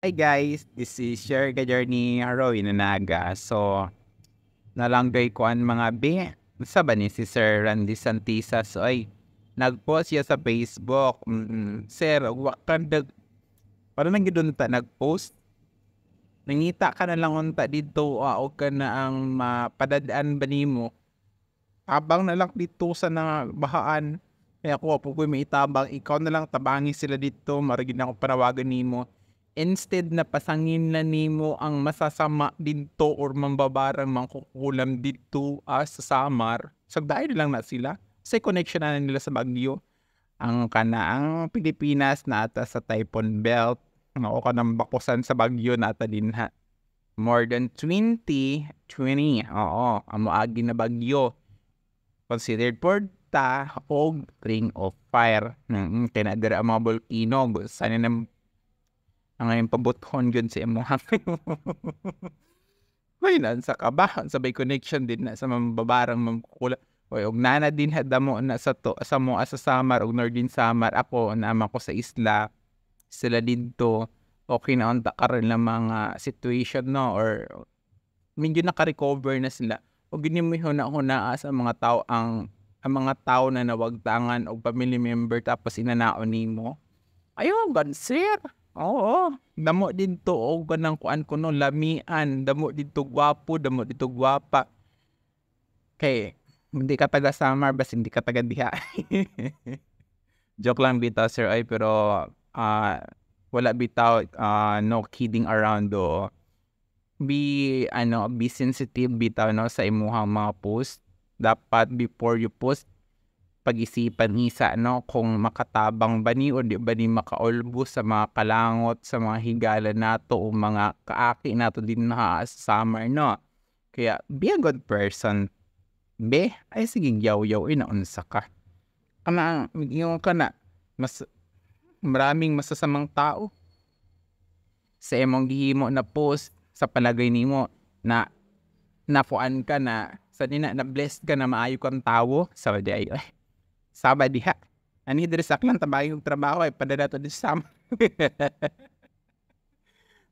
Hi guys, this is your ka-journey Roy Nanaga. So, nalanggay ko ang mga sa ba ni si Sir Randy Santisa. So, ay, nag-post siya sa Facebook. Sir, wakandag, parang nang gidun ta nag-post. Nangita ka na lang unta dito, o ka na ang mapadadaan ba nimo. Tabang na lang dito sa bahaan. Kaya ko, kung may itabang, ikaw na lang tabangi sila dito, maragin ako panawagan nimo. Instead na pasangin na nimo ang masasama dito or mambabarang mangkukulam dito sa Samar, sagdain lang na sila. Sa connection na nila sa Baguio. Ang kanaang Pilipinas nata sa Typhoon Belt. O kanang bakusan sa Baguio nata din ha. More than 20. Oo, amoagi na Baguio. Considered for og ring of fire. Tinadara ang mga volcano. Sana na ang ngayon pabuthon yun sa imo. May sa kabahan sabay connection din na sa mambabarang mamkukula. Oy, og nana din hadamo na sa to sa mo sa Samar og Northern Samar. Ako naman ko sa isla. Sila dito okay na unta karon lang mga situation no or medyo naka-recover na sila. Og gini mo huna sa mga tao ang mga tao na nawagtangan og family member tapos inanaon nimo. Ayun, sir. Oo, damo dito og kanang kuan kuno lamian, damo dito gwapo, damo dito gwapa. Kay hindi ka taga Samar bas hindi ka taga diha. Joke lang bitaw sir ay pero wala bitaw no kidding around do. Be sensitive bitaw no sa imong mga post. Dapat before you post pag-isipan isa no kung makatabang ba ni o di ba ni makaulbos sa mga kalangot sa mga higala nato o mga kaaki nato din na sa Samar no. Kaya be a good person. Be ay sige yaw-yaw inaunsa ka. Ama yung kana mas maraming masasamang tao sa imong gihimo na post sa palagay nimo na napuan ka na sa nina na blessed ka na maayo kang tawo sa di ay Saba diha. Ani diri saklan tabayo og trabaho ay padadato di sa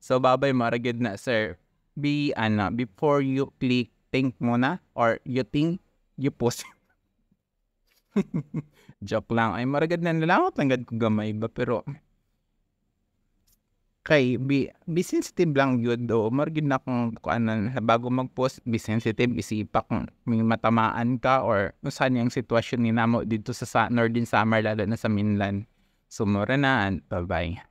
So babay maragid na sir. Be before you click think muna or you think you post. Joke lang. Ay maragid na nalangot lang gad ko gamay ba pero kay be sensitive lang yun do. Maragid na kung kuanan bago mag-post be sensitive isipak kung may matamaan ka or saan yung sitwasyon ni namo dito sa Northern Samar lalo na sa mainland. Sumura na and bye-bye.